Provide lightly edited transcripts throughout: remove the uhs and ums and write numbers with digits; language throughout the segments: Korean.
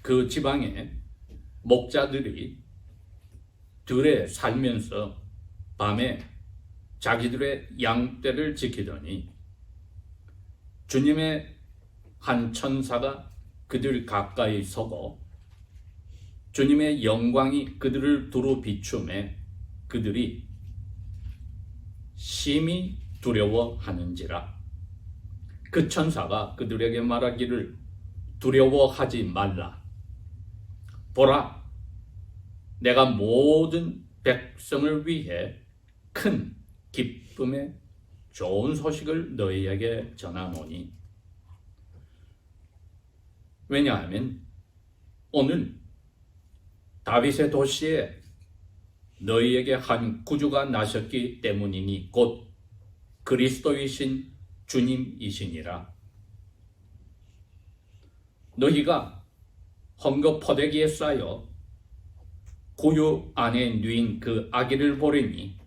그 지방에 목자들이 들에 살면서 밤에 자기들의 양떼를 지키더니 주님의 한 천사가 그들 가까이 서고 주님의 영광이 그들을 두루 비추매 그들이 심히 두려워하는지라. 그 천사가 그들에게 말하기를 두려워하지 말라. 보라, 내가 모든 백성을 위해 큰 기쁨의 좋은 소식을 너희에게 전하노니. 왜냐하면 오늘 다윗의 도시에 너희에게 한 구주가 나셨기 때문이니 곧 그리스도이신 주님이시니라. 너희가 헝겊포대기에 쌓여 구유 안에 누인 그 아기를 보리니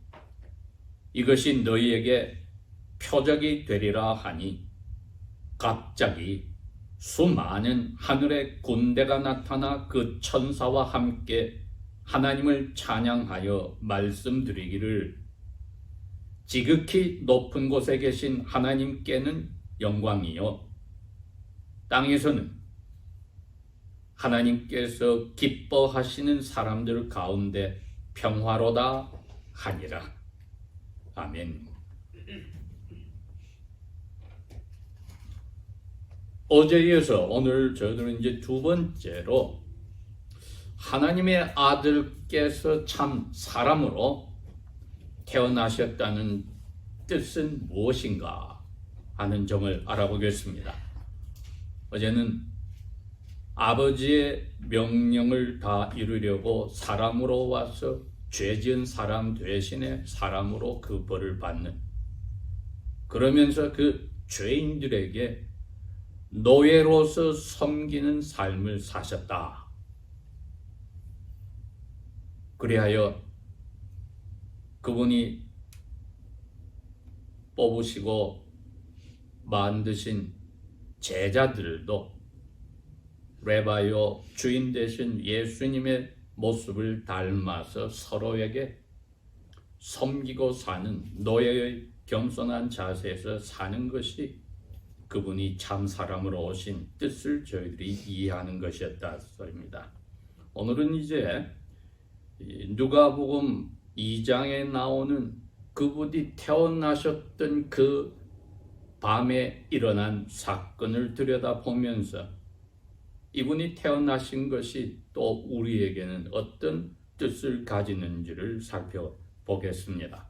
이것이 너희에게 표적이 되리라 하니 갑자기 수많은 하늘의 군대가 나타나 그 천사와 함께 하나님을 찬양하여 말씀드리기를 지극히 높은 곳에 계신 하나님께는 영광이요 땅에서는 하나님께서 기뻐하시는 사람들 가운데 평화로다 하니라. 아멘. 어제에 이어서 오늘 저희들은 이제 두 번째로 하나님의 아들께서 참 사람으로 태어나셨다는 뜻은 무엇인가 하는 점을 알아보겠습니다. 어제는 아버지의 명령을 다 이루려고 사람으로 와서 죄 지은 사람 대신에 사람으로 그 벌을 받는, 그러면서 그 죄인들에게 노예로서 섬기는 삶을 사셨다. 그리하여 그분이 뽑으시고 만드신 제자들도 레바요 주인 되신 예수님의 모습을 닮아서 서로에게 섬기고 사는 노예의 겸손한 자세에서 사는 것이 그분이 참 사람으로 오신 뜻을 저희들이 이해하는 것이었다 소리입니다. 오늘은 이제 누가복음 2장에 나오는 그분이 태어나셨던 그 밤에 일어난 사건을 들여다보면서 이분이 태어나신 것이 또 우리에게는 어떤 뜻을 가지는지를 살펴보겠습니다.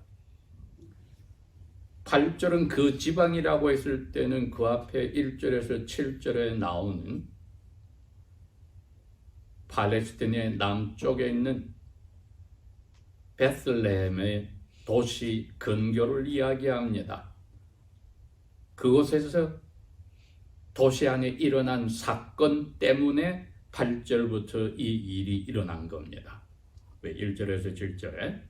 8절은 그 지방이라고 했을 때는 그 앞에 1절에서 7절에 나오는 팔레스틴의 남쪽에 있는 베들레헴의 도시 근교를 이야기합니다. 그곳에서 도시 안에 일어난 사건 때문에 8절부터 이 일이 일어난 겁니다. 왜 1절에서 7절에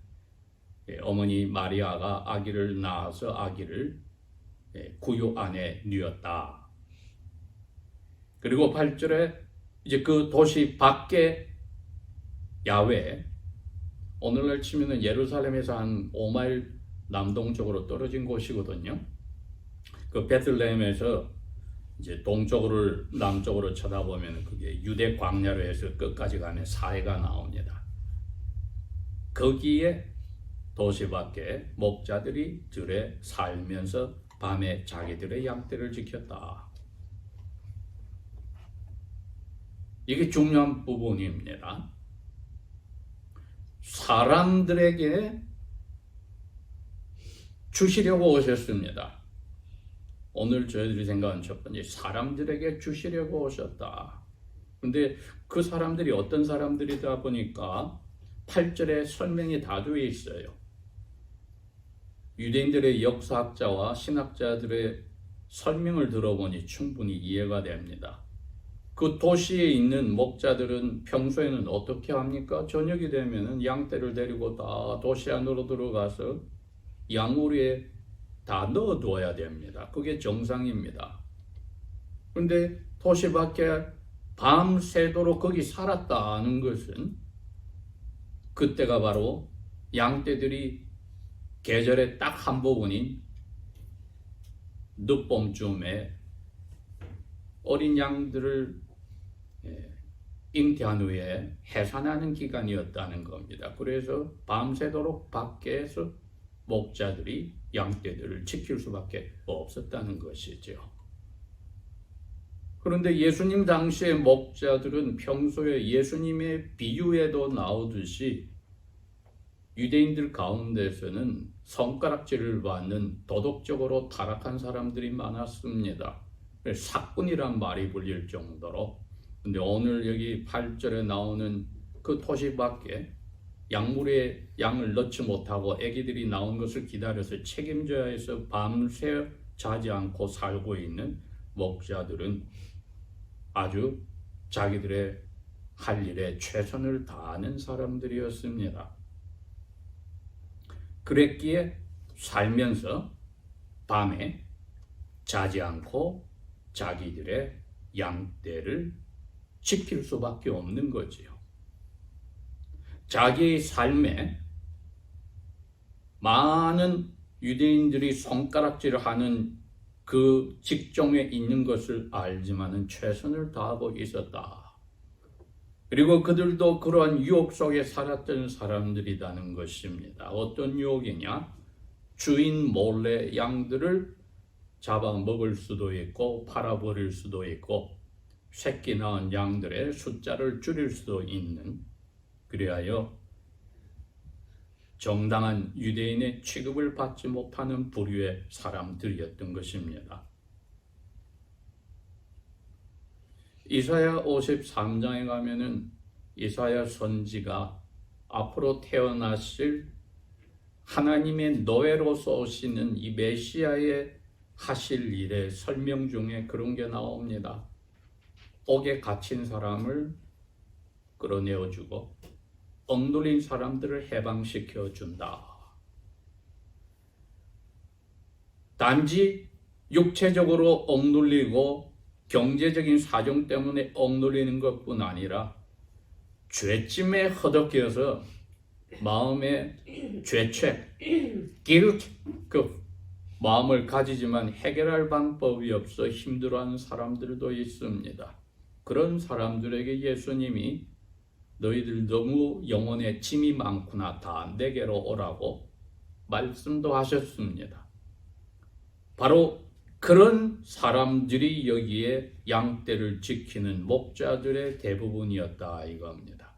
어머니 마리아가 아기를 낳아서 아기를 구유 안에 누였다. 그리고 8절에 이제 그 도시 밖에 야외, 오늘날 치면은 예루살렘에서 한 5마일 남동쪽으로 떨어진 곳이거든요. 그 베들레헴에서 이제 동쪽으로 남쪽으로 쳐다보면 그게 유대 광야로 해서 끝까지 가면 사해가 나옵니다. 거기에 도시 밖에 목자들이 들에 살면서 밤에 자기들의 양떼를 지켰다. 이게 중요한 부분입니다. 사람들에게 주시려고 오셨습니다. 오늘 저희들이 생각하는 첫 번째, 사람들에게 주시려고 오셨다. 근데 그 사람들이 어떤 사람들이다 보니까 8절에 설명이 다 되어 있어요. 유대인들의 역사학자와 신학자들의 설명을 들어보니 충분히 이해가 됩니다. 그 도시에 있는 목자들은 평소에는 어떻게 합니까? 저녁이 되면은 양떼를 데리고 다 도시 안으로 들어가서 양우리에 다 넣어둬야 됩니다. 그게 정상입니다. 그런데 도시 밖에 밤새도록 거기 살았다는 것은 그때가 바로 양떼들이 계절에 딱 한 부분인 늦봄쯤에 어린 양들을 잉태한 후에 해산하는 기간이었다는 겁니다. 그래서 밤새도록 밖에서 목자들이 양떼들을 지킬 수밖에 없었다는 것이죠. 그런데 예수님 당시의 목자들은 평소에 예수님의 비유에도 나오듯이 유대인들 가운데서는 손가락질을 받는 도덕적으로 타락한 사람들이 많았습니다. 사꾼이란 말이 불릴 정도로. 근데 오늘 여기 8절에 나오는 그 토시 밖에 약물에 양을 넣지 못하고 아기들이 나온 것을 기다려서 책임져야 해서 밤새 자지 않고 살고 있는 목자들은 아주 자기들의 할 일에 최선을 다하는 사람들이었습니다. 그랬기에 살면서 밤에 자지 않고 자기들의 양떼를 지킬 수밖에 없는 거지요. 자기의 삶에 많은 유대인들이 손가락질을 하는 그 직종에 있는 것을 알지만은 최선을 다하고 있었다. 그리고 그들도 그러한 유혹 속에 살았던 사람들이라는 것입니다. 어떤 유혹이냐? 주인 몰래 양들을 잡아먹을 수도 있고 팔아버릴 수도 있고 새끼 낳은 양들의 숫자를 줄일 수도 있는, 그리하여 정당한 유대인의 취급을 받지 못하는 부류의 사람들이었던 것입니다. 이사야 53장에 가면은 이사야 선지가 앞으로 태어나실 하나님의 노예로서 오시는 이 메시아의 하실 일의 설명 중에 그런 게 나옵니다. 옥에 갇힌 사람을 끌어내어주고 억눌린 사람들을 해방시켜준다. 단지 육체적으로 억눌리고 경제적인 사정 때문에 억눌리는 것뿐 아니라 죄짐에 허덕여서 마음의 죄책, guilt, 그 마음을 가지지만 해결할 방법이 없어 힘들어하는 사람들도 있습니다. 그런 사람들에게 예수님이 너희들 너무 영혼에 짐이 많구나, 다 내게로 오라고 말씀도 하셨습니다. 바로 그런 사람들이 여기에 양떼를 지키는 목자들의 대부분이었다 이겁니다.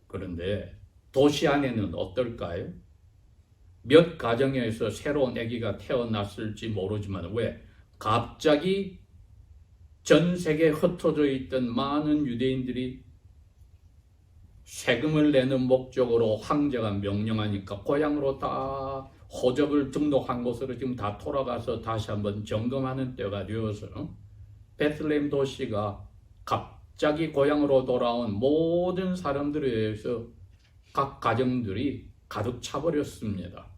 그런데 도시 안에는 어떨까요? 몇 가정에서 새로운 아기가 태어났을지 모르지만 왜 갑자기 전 세계에 흩어져 있던 많은 유대인들이 세금을 내는 목적으로 황제가 명령하니까 고향으로 다 호적을 등록한 곳으로 지금 다 돌아가서 다시 한번 점검하는 때가 되어서 베들레헴 도시가 갑자기 고향으로 돌아온 모든 사람들에 의해서 각 가정들이 가득 차버렸습니다.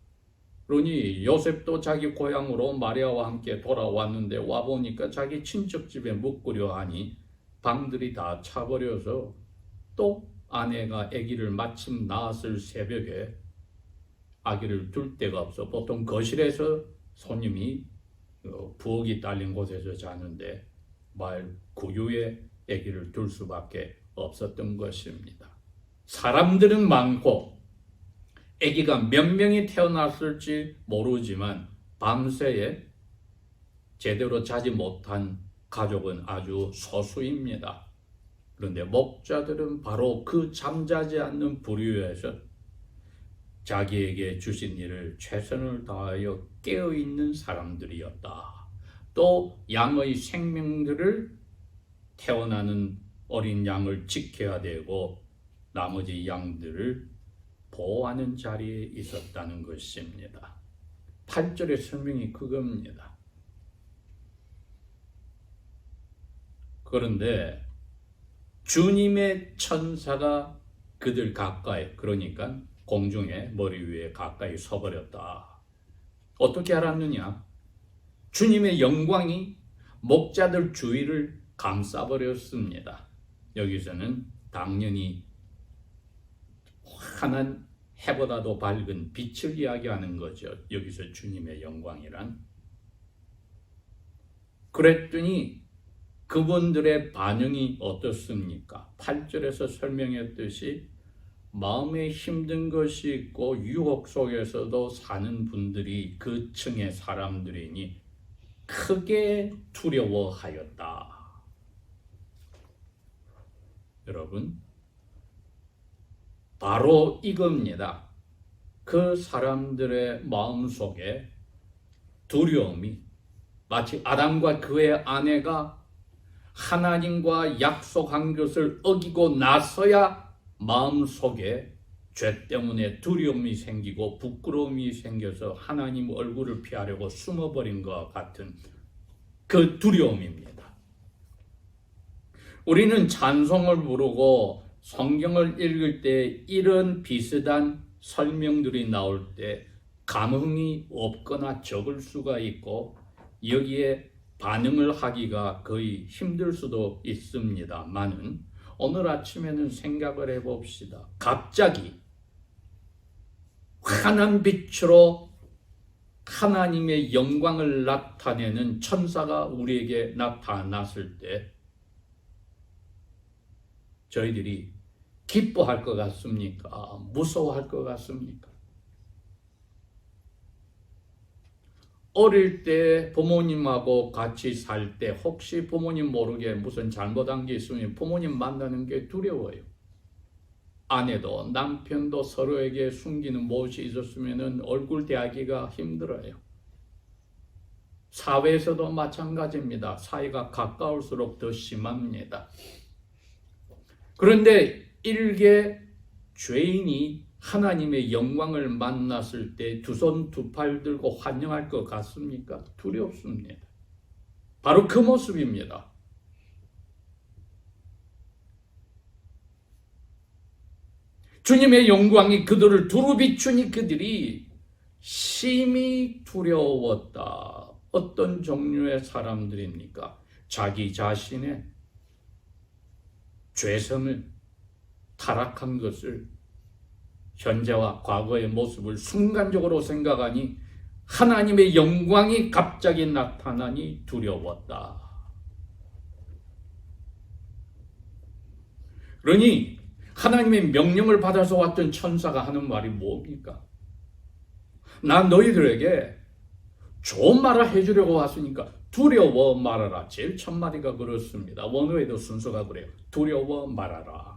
그러니 요셉도 자기 고향으로 마리아와 함께 돌아왔는데 와보니까 자기 친척집에 묵으려 하니 방들이 다 차버려서 또 아내가 아기를 마침 낳았을 새벽에 아기를 둘 데가 없어 보통 거실에서 손님이 부엌이 딸린 곳에서 자는데 말 구유에 아기를 둘 수밖에 없었던 것입니다. 사람들은 많고 아기가 몇 명이 태어났을지 모르지만 밤새에 제대로 자지 못한 가족은 아주 소수입니다. 그런데 목자들은 바로 그 잠자지 않는 부류에서 자기에게 주신 일을 최선을 다하여 깨어있는 사람들이었다. 또 양의 생명들을 태어나는 어린 양을 지켜야 되고 나머지 양들을 보호하는 자리에 있었다는 것입니다. 8절의 설명이 그겁니다. 그런데 주님의 천사가 그들 가까이, 그러니까 공중에 머리 위에 가까이 서버렸다. 어떻게 알았느냐? 주님의 영광이 목자들 주위를 감싸버렸습니다. 여기서는 당연히 환한 해보다도 밝은 빛을 이야기하는 거죠. 여기서 주님의 영광이란. 그랬더니 그분들의 반응이 어떻습니까? 8절에서 설명했듯이 마음에 힘든 것이 있고 유혹 속에서도 사는 분들이 그 층의 사람들이니 크게 두려워하였다. 여러분, 바로 이겁니다. 그 사람들의 마음속에 두려움이 마치 아담과 그의 아내가 하나님과 약속한 것을 어기고 나서야 마음속에 죄 때문에 두려움이 생기고 부끄러움이 생겨서 하나님 얼굴을 피하려고 숨어버린 것과 같은 그 두려움입니다. 우리는 찬송을 부르고 성경을 읽을 때 이런 비슷한 설명들이 나올 때 감흥이 없거나 적을 수가 있고 여기에 반응을 하기가 거의 힘들 수도 있습니다만은 오늘 아침에는 생각을 해봅시다. 갑자기 환한 빛으로 하나님의 영광을 나타내는 천사가 우리에게 나타났을 때 저희들이 기뻐할 것 같습니까? 무서워할 것 같습니까? 어릴 때 부모님하고 같이 살 때 혹시 부모님 모르게 무슨 잘못한 게 있으면 부모님 만나는 게 두려워요. 아내도 남편도 서로에게 숨기는 무엇이 있었으면 얼굴 대하기가 힘들어요. 사회에서도 마찬가지입니다. 사이가 가까울수록 더 심합니다. 그런데 일개 죄인이 하나님의 영광을 만났을 때 두 손 두 팔 들고 환영할 것 같습니까? 두렵습니다. 바로 그 모습입니다. 주님의 영광이 그들을 두루 비추니 그들이 심히 두려웠다. 어떤 종류의 사람들입니까? 자기 자신의 죄성을 타락한 것을 현재와 과거의 모습을 순간적으로 생각하니 하나님의 영광이 갑자기 나타나니 두려웠다. 그러니 하나님의 명령을 받아서 왔던 천사가 하는 말이 뭡니까? 난 너희들에게 좋은 말을 해주려고 왔으니까 두려워 말아라. 제일 첫 마디가 그렇습니다. 원어에도 순서가 그래요. 두려워 말아라.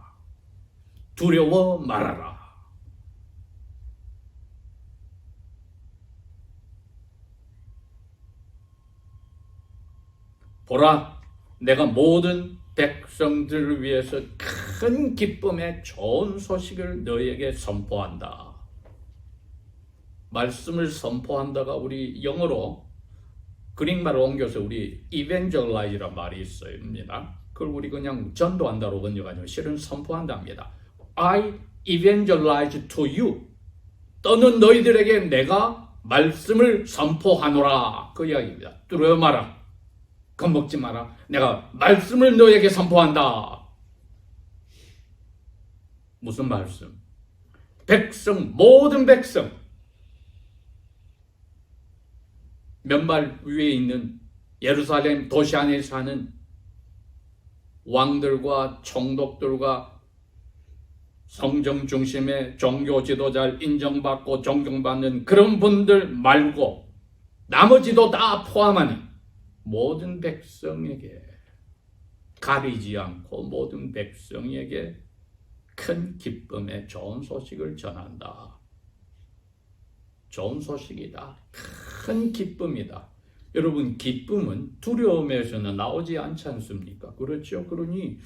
두려워 말아라. 보라, 내가 모든 백성들을 위해서 큰 기쁨의 좋은 소식을 너희에게 선포한다. 말씀을 선포한다가 우리 영어로 그릭말을 옮겨서 우리 evangelize란 말이 있습니다. 그걸 우리 그냥 전도한다로 번역하죠. 실은 선포한답니다. I evangelize to you. 또는 너희들에게 내가 말씀을 선포하노라. 그 이야기입니다. 두려워 마라. 겁먹지 마라. 내가 말씀을 너에게 선포한다. 무슨 말씀? 백성, 모든 백성, 맨발 위에 있는 예루살렘 도시 안에 사는 왕들과 총독들과 성정 중심의 종교 지도자를 인정받고 존경받는 그런 분들 말고 나머지도 다 포함하는 모든 백성에게, 가리지 않고 모든 백성에게 큰 기쁨의 좋은 소식을 전한다. 좋은 소식이다. 큰 기쁨이다. 여러분, 기쁨은 두려움에서는 나오지 않지 않습니까? 그렇죠? 그러니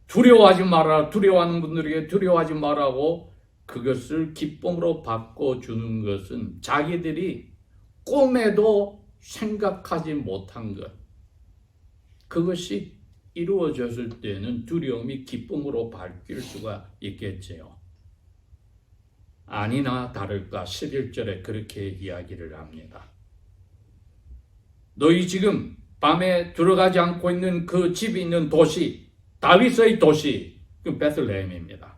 두려워하지 마라. 두려워하는 분들에게 두려워하지 말라고 그것을 기쁨으로 바꿔주는 것은 자기들이 꿈에도 생각하지 못한 것, 그것이 이루어졌을 때는 두려움이 기쁨으로 바뀔 수가 있겠지요. 아니나 다를까 11절에 그렇게 이야기를 합니다. 너희 지금 밤에 들어가지 않고 있는 그 집이 있는 도시, 다윗의 도시, 그 베들레헴입니다.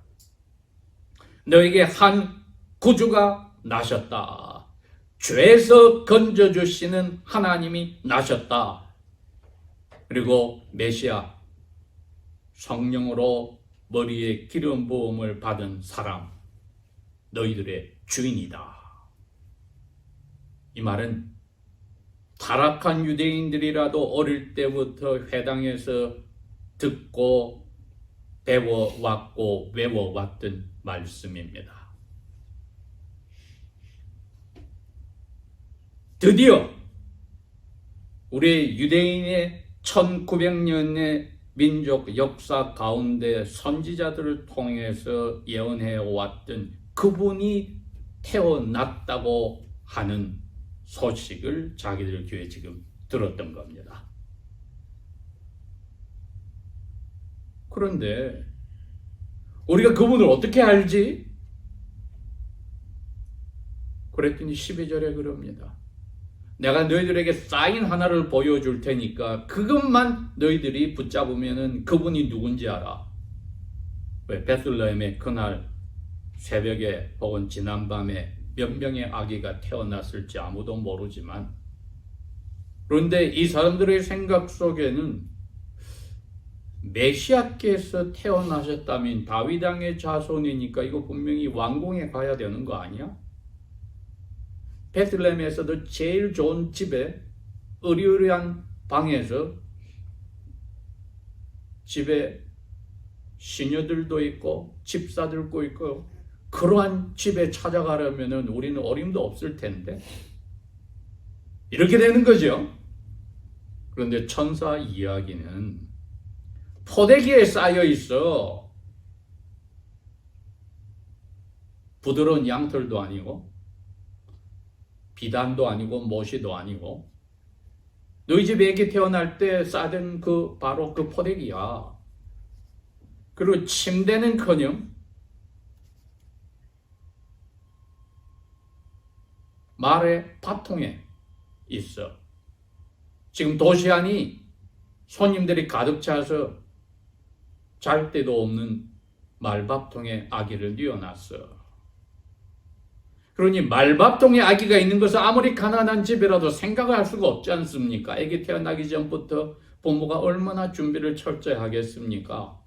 너에게 한 구주가 나셨다. 죄에서 건져주시는 하나님이 나셨다. 그리고 메시아, 성령으로 머리에 기름 부음을 받은 사람, 너희들의 주인이다. 이 말은 타락한 유대인들이라도 어릴 때부터 회당에서 듣고 배워왔고 외워왔던 말씀입니다. 드디어 우리 유대인의 1900년의 민족 역사 가운데 선지자들을 통해서 예언해 왔던 그분이 태어났다고 하는 소식을 자기들 교회에 지금 들었던 겁니다. 그런데 우리가 그분을 어떻게 알지? 그랬더니 12절에 그럽니다. 내가 너희들에게 사인 하나를 보여줄 테니까 그것만 너희들이 붙잡으면 그분이 누군지 알아. 왜? 베들레헴에 그날 새벽에 혹은 지난밤에 몇 명의 아기가 태어났을지 아무도 모르지만, 그런데 이 사람들의 생각 속에는 메시아께서 태어나셨다면 다윗 왕의 자손이니까 이거 분명히 왕궁에 가야 되는 거 아니야? 베들레헴에서도 제일 좋은 집에 으리으리한 방에서 집에 시녀들도 있고 집사들도 있고 그러한 집에 찾아가려면 우리는 어림도 없을 텐데 이렇게 되는 거죠. 그런데 천사 이야기는 포대기에 쌓여 있어. 부드러운 양털도 아니고 비단도 아니고 모시도 아니고 너희 집에 애기 태어날 때 싸던 그 바로 그 포대기야. 그리고 침대는커녕 말의 밥통에 있어. 지금 도시 안이 손님들이 가득 차서 잘 데도 없는 말밥통에 아기를 뉘어놨어. 그러니 말밥통에 아기가 있는 것은 아무리 가난한 집이라도 생각을 할 수가 없지 않습니까? 아기 태어나기 전부터 부모가 얼마나 준비를 철저히 하겠습니까?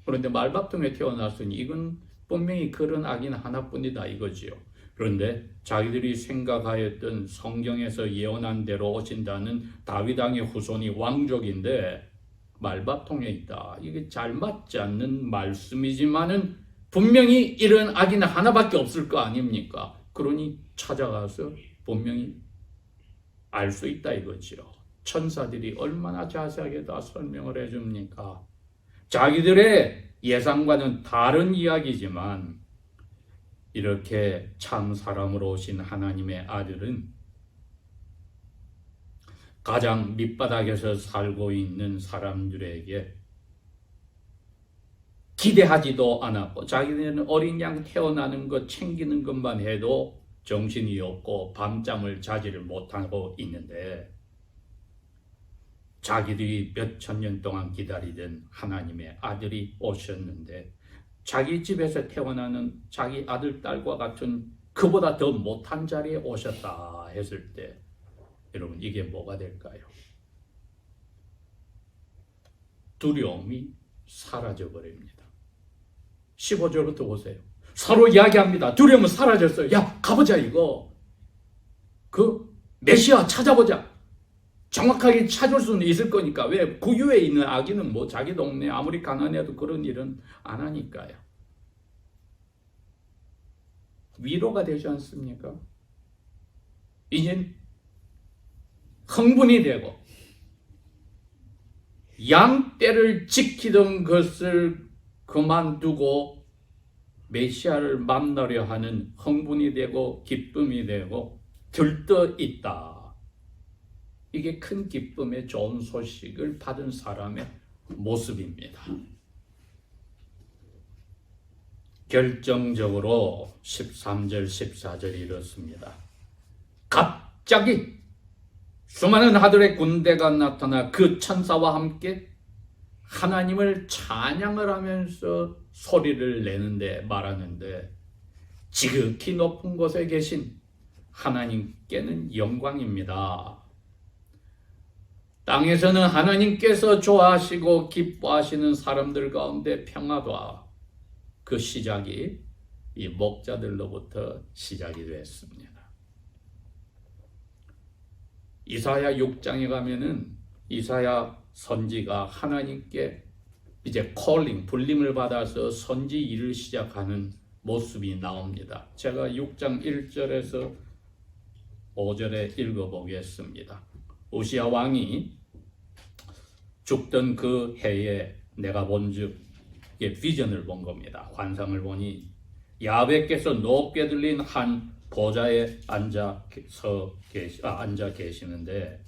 그런데 말밥통에 태어났으니 이건 분명히 그런 아기는 하나뿐이다 이거지요. 그런데 자기들이 생각하였던 성경에서 예언한 대로 오신다는 다윗 왕의 후손이 왕족인데 말밥통에 있다. 이게 잘 맞지 않는 말씀이지만은 분명히 이런 아기는 하나밖에 없을 거 아닙니까? 그러니 찾아가서 분명히 알 수 있다 이거지요. 천사들이 얼마나 자세하게 다 설명을 해줍니까? 자기들의 예상과는 다른 이야기지만 이렇게 참 사람으로 오신 하나님의 아들은 가장 밑바닥에서 살고 있는 사람들에게 기대하지도 않았고 자기들은 어린 양 태어나는 것 챙기는 것만 해도 정신이 없고 밤잠을 자지를 못하고 있는데 자기들이 몇천 년 동안 기다리던 하나님의 아들이 오셨는데 자기 집에서 태어나는 자기 아들, 딸과 같은 그보다 더 못한 자리에 오셨다 했을 때 여러분 이게 뭐가 될까요? 두려움이 사라져버립니다. 15절부터 보세요. 서로 이야기합니다. 두려움은 사라졌어요. 야 가보자 이거. 그 메시아 찾아보자. 정확하게 찾을 수는 있을 거니까. 왜? 구유에 있는 아기는 뭐 자기 동네 아무리 가난해도 그런 일은 안 하니까요. 위로가 되지 않습니까? 이젠 흥분이 되고 양떼를 지키던 것을 그만두고 메시아를 만나려 하는 흥분이 되고 기쁨이 되고 들떠 있다. 이게 큰 기쁨의 좋은 소식을 받은 사람의 모습입니다. 결정적으로 13절, 14절이 이렇습니다. 갑자기 수많은 하늘의 군대가 나타나 그 천사와 함께 하나님을 찬양을 하면서 소리를 내는데 말하는데, 지극히 높은 곳에 계신 하나님께는 영광입니다. 땅에서는 하나님께서 좋아하시고 기뻐하시는 사람들 가운데 평화가, 그 시작이 이 목자들로부터 시작이 됐습니다. 이사야 6장에 가면은 이사야 선지가 하나님께 이제 불림을 받아서 선지 일을 시작하는 모습이 나옵니다. 제가 6장 1절에서 5절에 읽어보겠습니다. 우시야 왕이 죽던 그 해에 내가 본즉 비전을 본 겁니다. 환상을 보니 야훼께서 높게 들린 한 보좌에 앉아 계시는데,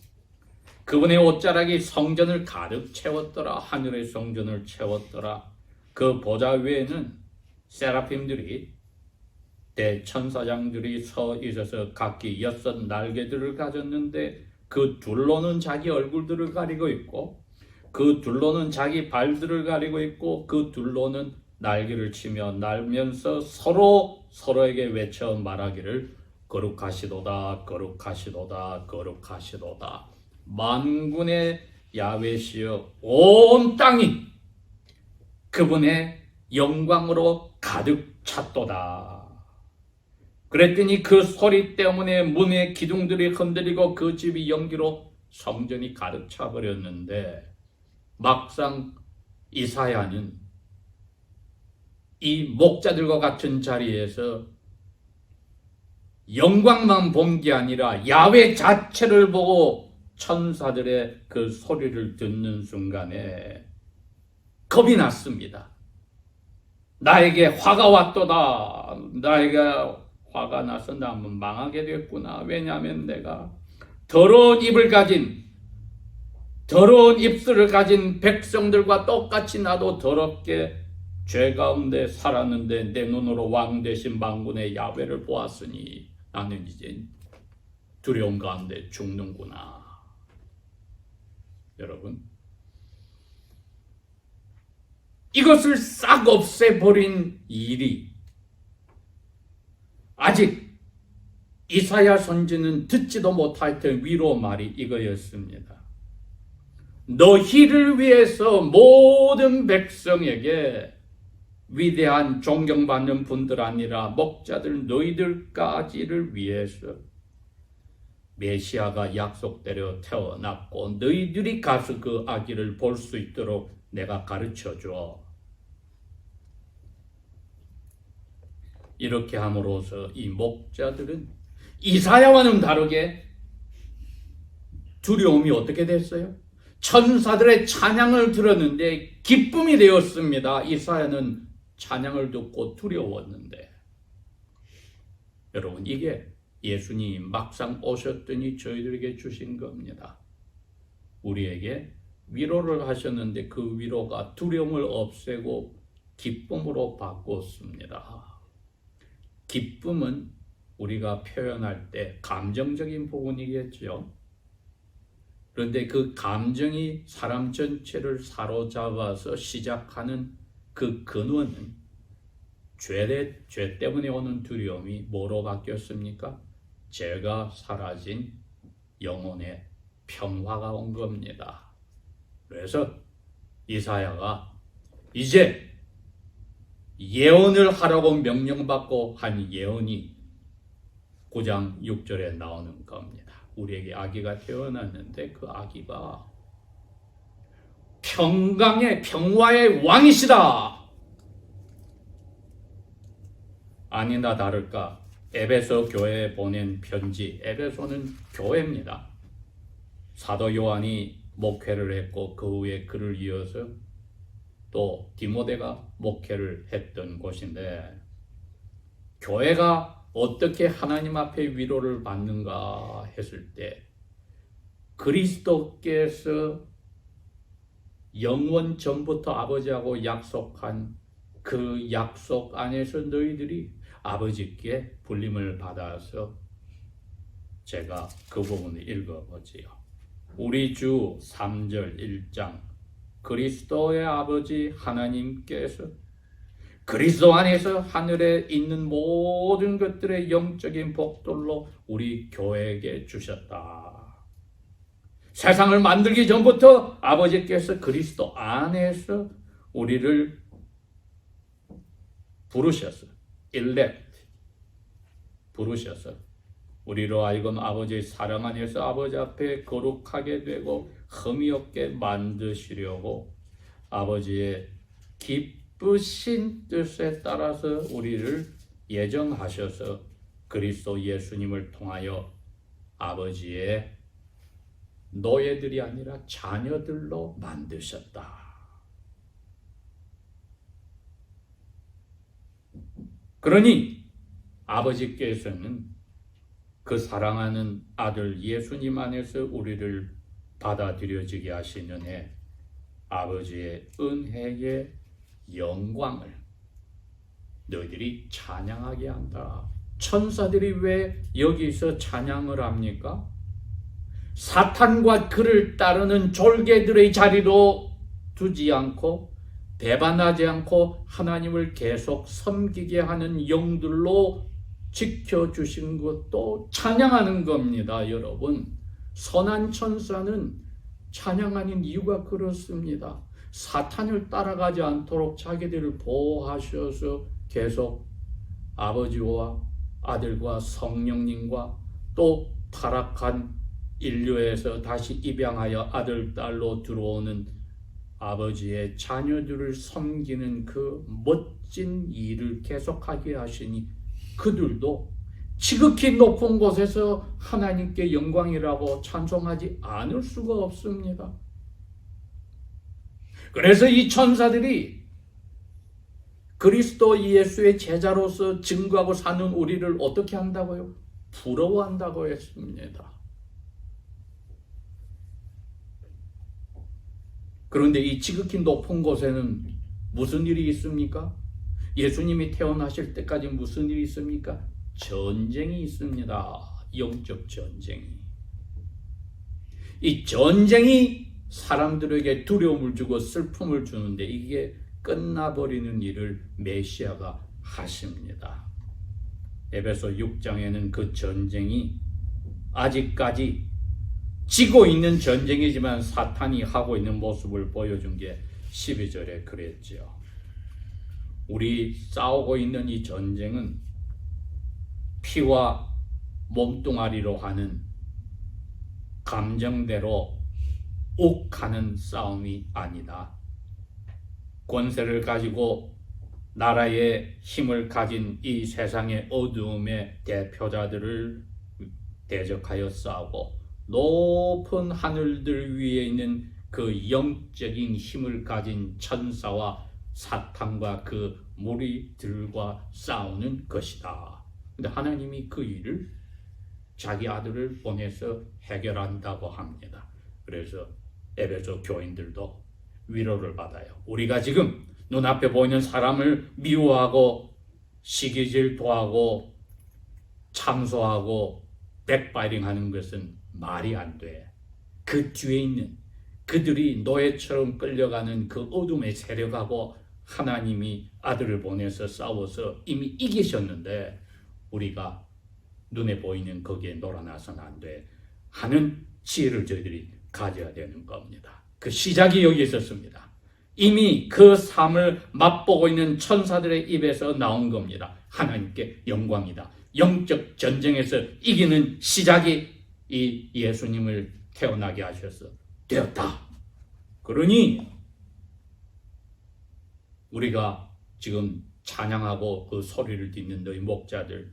그분의 옷자락이 성전을 가득 채웠더라. 하늘의 성전을 채웠더라. 그 보좌 위에는 세라핌들이, 대천사장들이 서 있어서 각기 6 날개들을 가졌는데, 그 둘로는 자기 얼굴들을 가리고 있고, 그 둘로는 자기 발들을 가리고 있고, 그 둘로는 날개를 치며 날면서 서로에게 외쳐 말하기를, 거룩하시도다, 거룩하시도다, 거룩하시도다. 만군의 야훼시여, 온 땅이 그분의 영광으로 가득 찼도다. 그랬더니 그 소리 때문에 문의 기둥들이 흔들리고 그 집이 연기로 성전이 가득 차버렸는데, 막상 이사야는 이 목자들과 같은 자리에서 영광만 본 게 아니라 야훼 자체를 보고 천사들의 그 소리를 듣는 순간에 겁이 났습니다. 나에게 화가 왔도다. 나에게 화가 나서 나는 망하게 됐구나. 왜냐하면 내가 더러운 입술을 가진 백성들과 똑같이 나도 더럽게 죄 가운데 살았는데, 내 눈으로 왕 되신 만군의 야훼를 보았으니 나는 이제 두려움 가운데 죽는구나. 여러분, 이것을 싹 없애버린 일이 아직 이사야 선지는 듣지도 못했던 위로 말이 이거였습니다. 너희를 위해서 모든 백성에게 위대한 존경받는 분들 아니라 목자들 너희들까지를 위해서 메시아가 약속대로 태어났고, 너희들이 가서 그 아기를 볼 수 있도록 내가 가르쳐줘. 이렇게 함으로써 이 목자들은 이사야와는 다르게 두려움이 어떻게 됐어요? 천사들의 찬양을 들었는데 기쁨이 되었습니다. 이사야는 찬양을 듣고 두려웠는데, 여러분, 이게 예수님 막상 오셨더니 저희들에게 주신 겁니다. 우리에게 위로를 하셨는데 그 위로가 두려움을 없애고 기쁨으로 바꿨습니다. 기쁨은 우리가 표현할 때 감정적인 부분이겠죠. 그런데 그 감정이 사람 전체를 사로잡아서 시작하는 그 근원은 죄 때문에 오는 두려움이 뭐로 바뀌었습니까? 죄가 사라진 영혼의 평화가 온 겁니다. 그래서 이사야가 이제 예언을 하라고 명령받고 한 예언이 9장 6절에 나오는 겁니다. 우리에게 아기가 태어났는데 그 아기가 평화의 왕이시다. 아니나 다를까 에베소 교회에 보낸 편지, 에베소는 교회입니다. 사도 요한이 목회를 했고 그 후에 그를 이어서 또 디모데가 목회를 했던 곳인데, 교회가 어떻게 하나님 앞에 위로를 받는가 했을 때, 그리스도께서 영원 전부터 아버지하고 약속한 그 약속 안에서 너희들이 아버지께 불림을 받아서 제가 그 부분을 읽어보지요. 우리 주 3절 1장 그리스도의 아버지 하나님께서 그리스도 안에서 하늘에 있는 모든 것들의 영적인 복들로 우리 교회에게 주셨다. 세상을 만들기 전부터 아버지께서 그리스도 안에서 우리를 부르셔서 부르셔서 우리로 하여금 아버지의 사랑 안에서 아버지 앞에 거룩하게 되고 흠이 없게 만드시려고 아버지의 기쁘신 뜻에 따라서 우리를 예정하셔서 그리스도 예수님을 통하여 아버지의 노예들이 아니라 자녀들로 만드셨다. 그러니 아버지께서는 그 사랑하는 아들 예수님 안에서 우리를 받아들여지게 하시는 해 아버지의 은혜의 영광을 너희들이 찬양하게 한다. 천사들이 왜 여기서 찬양을 합니까? 사탄과 그를 따르는 졸개들의 자리로 두지 않고 배반하지 않고 하나님을 계속 섬기게 하는 영들로 지켜주신 것도 찬양하는 겁니다. 여러분, 선한 천사는 찬양하는 이유가 그렇습니다. 사탄을 따라가지 않도록 자기들을 보호하셔서 계속 아버지와 아들과 성령님과 또 타락한 인류에서 다시 입양하여 아들, 딸로 들어오는 아버지의 자녀들을 섬기는 그 멋진 일을 계속하게 하시니 그들도 지극히 높은 곳에서 하나님께 영광이라고 찬송하지 않을 수가 없습니다. 그래서 이 천사들이 그리스도 예수의 제자로서 증거하고 사는 우리를 어떻게 한다고요? 부러워한다고 했습니다. 그런데 이 지극히 높은 곳에는 무슨 일이 있습니까? 예수님이 태어나실 때까지 무슨 일이 있습니까? 전쟁이 있습니다. 영적 전쟁이. 이 전쟁이 사람들에게 두려움을 주고 슬픔을 주는데 이게 끝나버리는 일을 메시아가 하십니다. 에베소 6장에는 그 전쟁이 아직까지 지고 있는 전쟁이지만 사탄이 하고 있는 모습을 보여준 게 12절에 그랬죠. 우리 싸우고 있는 이 전쟁은 피와 몸뚱아리로 하는 감정대로 욱하는 싸움이 아니다. 권세를 가지고 나라의 힘을 가진 이 세상의 어두움의 대표자들을 대적하여 싸우고 높은 하늘들 위에 있는 그 영적인 힘을 가진 천사와 사탄과 그 무리들과 싸우는 것이다. 근데 하나님이 그 일을 자기 아들을 보내서 해결한다고 합니다. 그래서 에베소 교인들도 위로를 받아요. 우리가 지금 눈앞에 보이는 사람을 미워하고 시기질투하고 참소하고 백바이링하는 것은 말이 안 돼. 그 뒤에 있는 그들이 노예처럼 끌려가는 그 어둠의 세력하고 하나님이 아들을 보내서 싸워서 이미 이기셨는데 우리가 눈에 보이는 거기에 놀아나서는 안 돼 하는 지혜를 저희들이 가져야 되는 겁니다. 그 시작이 여기 있었습니다. 이미 그 삶을 맛보고 있는 천사들의 입에서 나온 겁니다. 하나님께 영광이다. 영적 전쟁에서 이기는 시작이 이 예수님을 태어나게 하셔서 되었다. 그러니 우리가 지금 찬양하고 그 소리를 듣는 너희 목자들,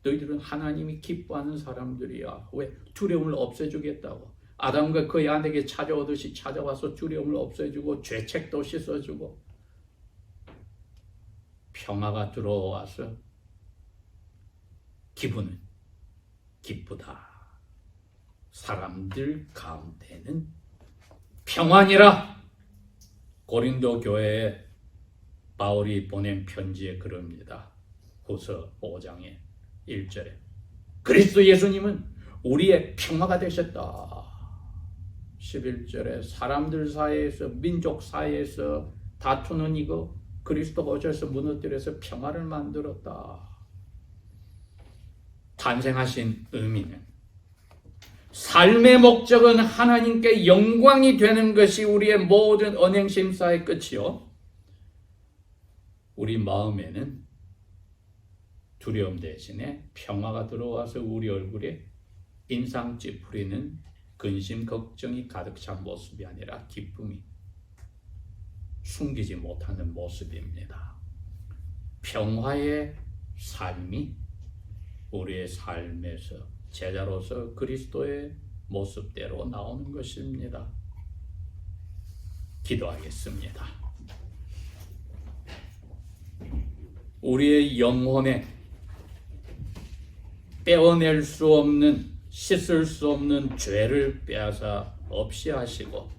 너희들은 하나님이 기뻐하는 사람들이야. 왜? 두려움을 없애주겠다고. 아담과 그의 아내에게 찾아오듯이 찾아와서 두려움을 없애주고 죄책도 씻어주고 평화가 들어와서 기분은 기쁘다. 사람들 가운데는 평안이라. 고린도 교회에 바울이 보낸 편지에 그럽니다. 후서 5장에 1절에 그리스도 예수님은 우리의 평화가 되셨다. 11절에 사람들 사이에서, 민족 사이에서 다투는 이거 그리스도가 오셔서 무너뜨려서 평화를 만들었다. 탄생하신 의미는, 삶의 목적은 하나님께 영광이 되는 것이 우리의 모든 언행심사의 끝이요, 우리 마음에는 두려움 대신에 평화가 들어와서 우리 얼굴에 인상 찌푸리는 근심 걱정이 가득 찬 모습이 아니라 기쁨이 숨기지 못하는 모습입니다. 평화의 삶이 우리의 삶에서 제자로서 그리스도의 모습대로 나오는 것입니다. 기도하겠습니다. 우리의 영혼에 떼어낼 수 없는, 씻을 수 없는 죄를 빼앗아 없이 하시고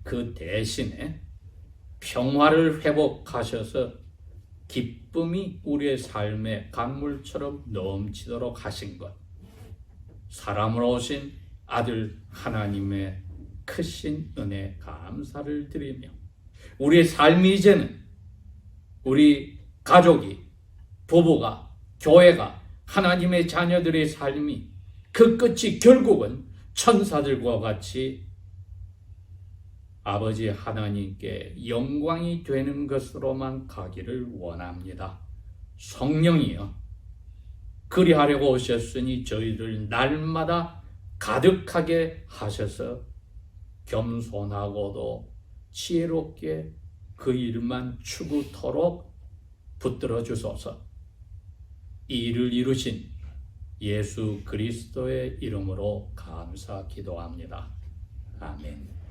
그 대신에 평화를 회복하셔서 기쁨이 우리의 삶의 강물처럼 넘치도록 하신 것, 사람으로 오신 아들 하나님의 크신 은혜 감사를 드리며, 우리의 삶이 이제는 우리 가족이, 부부가, 교회가, 하나님의 자녀들의 삶이 그 끝이 결국은 천사들과 같이 아버지 하나님께 영광이 되는 것으로만 가기를 원합니다. 성령이여, 그리하려고 오셨으니 저희를 날마다 가득하게 하셔서 겸손하고도 지혜롭게 그 일만 추구토록 붙들어 주소서. 이 일을 이루신 예수 그리스도의 이름으로 감사 기도합니다. 아멘.